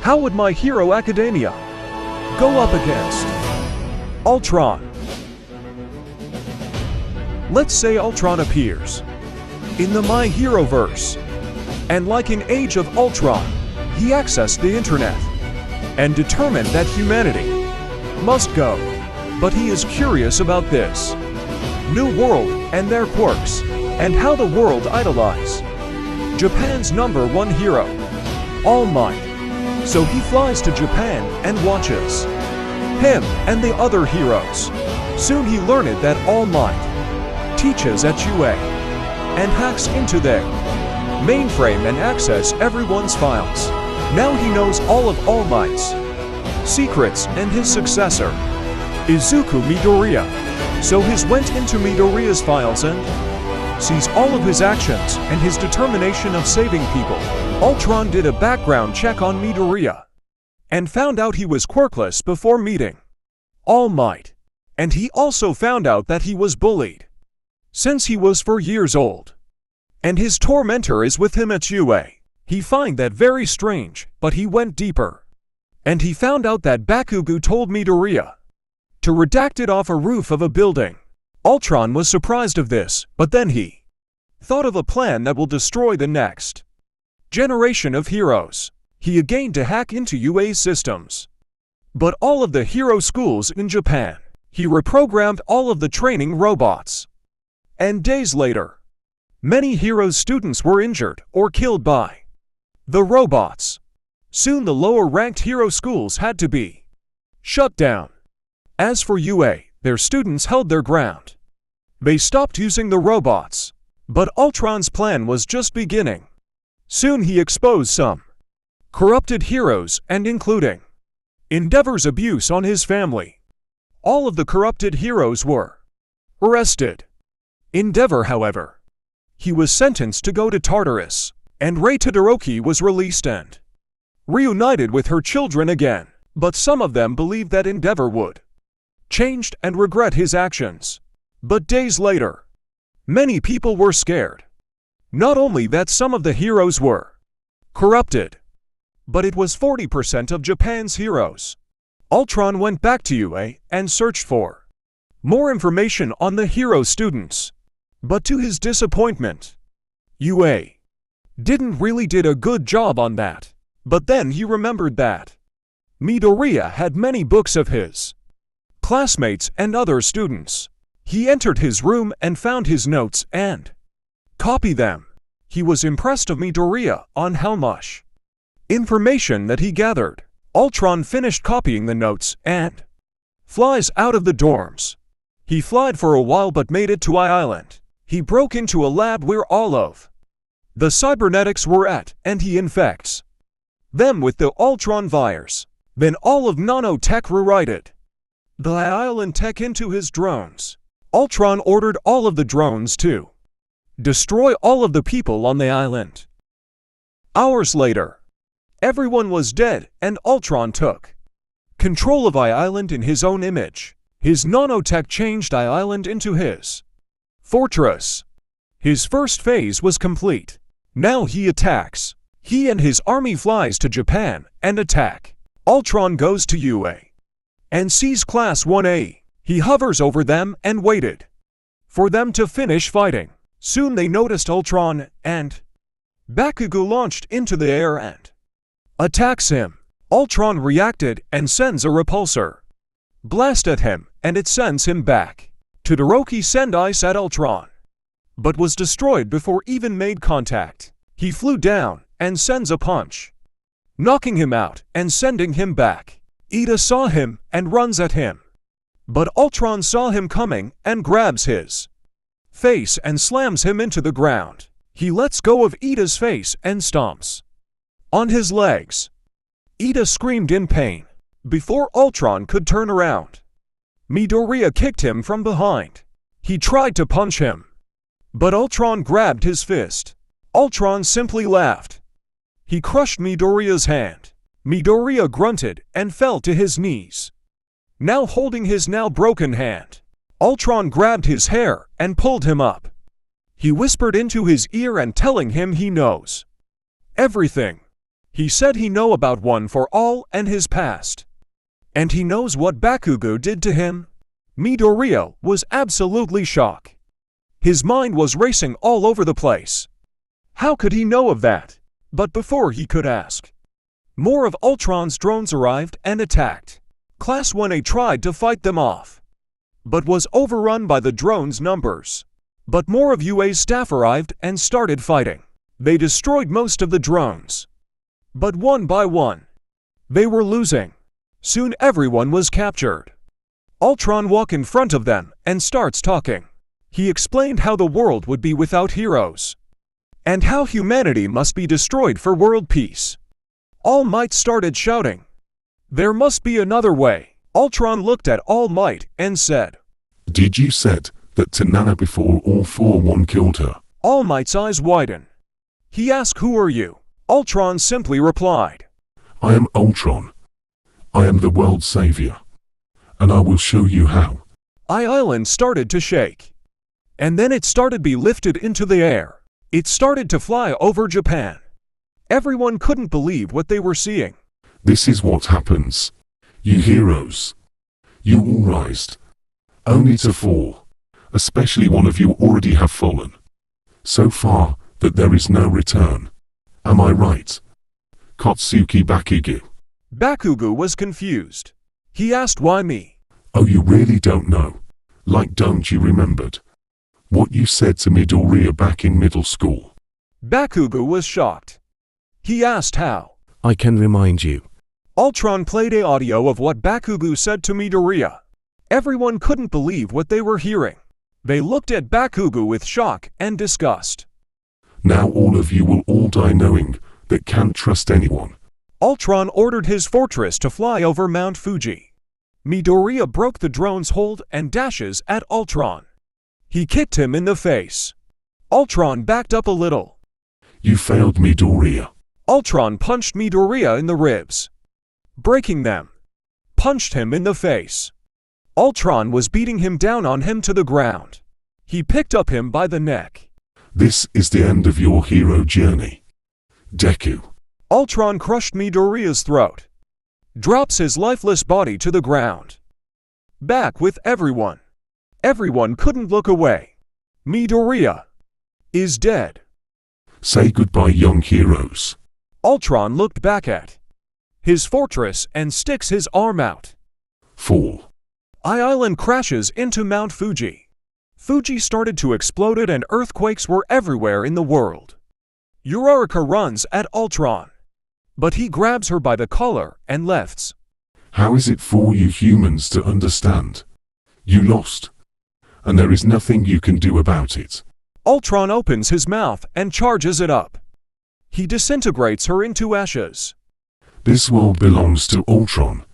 How would My Hero Academia go up against Ultron? Let's say Ultron appears in the My Hero verse, and like in Age of Ultron, he accessed the internet and determined that humanity must go. But he is curious about this new world and their quirks, and how the world idolize Japan's #1 hero, All Might. So he flies to Japan and watches him and the other heroes. Soon he learned that All Might teaches at UA and hacks into their mainframe and access everyone's files. Now he knows all of All Might's secrets, and his successor, Izuku Midoriya. So he went into Midoriya's files and sees all of his actions and his determination of saving people. Ultron did a background check on Midoriya and found out he was quirkless before meeting All Might. And he also found out that he was bullied since he was 4 years old. And his tormentor is with him at UA. He find that very strange, but he went deeper. And he found out that Bakugo told Midoriya to redact it off a roof of a building. Ultron was surprised of this, but then he thought of a plan that will destroy the next generation of heroes. He again to hack into UA's systems, but all of the hero schools in Japan. He reprogrammed all of the training robots. And days later, many heroes' students were injured or killed by the robots. Soon the lower-ranked hero schools had to be shut down. As for UA, their students held their ground. They stopped using the robots. But Ultron's plan was just beginning. Soon he exposed some corrupted heroes, and including Endeavor's abuse on his family. All of the corrupted heroes were arrested. Endeavor, however, he was sentenced to go to Tartarus, and Rei Todoroki was released and reunited with her children again. But some of them believed that Endeavor would change and regret his actions. But days later, many people were scared. Not only that some of the heroes were corrupted, but it was 40% of Japan's heroes. Ultron went back to UA and searched for more information on the hero students. But to his disappointment, UA didn't really did a good job on that. But then he remembered that Midoriya had many books of his classmates and other students. He entered his room and found his notes and copied them. He was impressed of Midoriya on how much information that he gathered. Ultron finished copying the notes and flies out of the dorms. He flied for a while but made it to Island. He broke into a lab where all of the cybernetics were at, and he infects them with the Ultron virus. Then all of nanotech rewrited the island tech into his drones. Ultron ordered all of the drones to destroy all of the people on the island. Hours later, everyone was dead, and Ultron took control of Island in his own image. His nanotech changed Island into his fortress. His first phase was complete. Now he attacks. He and his army flies to Japan and attack. Ultron goes to UA and sees Class 1A. He hovers over them and waited for them to finish fighting. Soon they noticed Ultron, and Bakugo launched into the air and attacks him. Ultron reacted and sends a repulsor blast at him, and it sends him back. Todoroki sent ice at Ultron, but was destroyed before even made contact. He flew down and sends a punch, knocking him out and sending him back. Ida saw him and runs at him. But Ultron saw him coming and grabs his face and slams him into the ground. He lets go of Ida's face and stomps on his legs. Ida screamed in pain. Before Ultron could turn around, Midoriya kicked him from behind. He tried to punch him, but Ultron grabbed his fist. Ultron simply laughed. He crushed Midoriya's hand. Midoriya grunted and fell to his knees. Now holding his now broken hand, Ultron grabbed his hair and pulled him up. He whispered into his ear and telling him he knows everything. He said he know about One for All and his past. And he knows what Bakugo did to him. Midoriya was absolutely shocked. His mind was racing all over the place. How could he know of that? But before he could ask, more of Ultron's drones arrived and attacked. Class 1A tried to fight them off, but was overrun by the drones' numbers. But more of UA's staff arrived and started fighting. They destroyed most of the drones. But one by one, they were losing. Soon everyone was captured. Ultron walks in front of them and starts talking. He explained how the world would be without heroes, and how humanity must be destroyed for world peace. All Might started shouting, "There must be another way." Ultron looked at All Might and said, "Did you said that to Nana before All For One killed her?" All Might's eyes widened. He asked, "Who are you?" Ultron simply replied, "I am Ultron. I am the world's savior, and I will show you how." Island started to shake, and then it started to be lifted into the air. It started to fly over Japan. Everyone couldn't believe what they were seeing. "This is what happens. You heroes. You all rise, only to fall. Especially one of you already have fallen. So far that there is no return. Am I right? Kotsuki Bakugo." Bakugo was confused. He asked, "Why me?" "Oh, you really don't know? Like, don't you remembered what you said to Midoriya back in middle school?" Bakugo was shocked. He asked how. "I can remind you." Ultron played an audio of what Bakugo said to Midoriya. Everyone couldn't believe what they were hearing. They looked at Bakugo with shock and disgust. "Now all of you will all die knowing that can't trust anyone." Ultron ordered his fortress to fly over Mount Fuji. Midoriya broke the drone's hold and dashes at Ultron. He kicked him in the face. Ultron backed up a little. "You failed, Midoriya." Ultron punched Midoriya in the ribs, breaking them. Punched him in the face. Ultron was beating him down on him to the ground. He picked up him by the neck. "This is the end of your hero journey, Deku." Ultron crushed Midoriya's throat. Drops his lifeless body to the ground. Back with everyone. Everyone couldn't look away. Midoriya is dead. "Say goodbye, young heroes." Ultron looked back at his fortress and sticks his arm out. Fall. Island crashes into Mount Fuji. Fuji started to explode and earthquakes were everywhere in the world. Uraraka runs at Ultron, but he grabs her by the collar and lefts. "How is it for you humans to understand? You lost, and there is nothing you can do about it." Ultron opens his mouth and charges it up. He disintegrates her into ashes. "This world belongs to Ultron.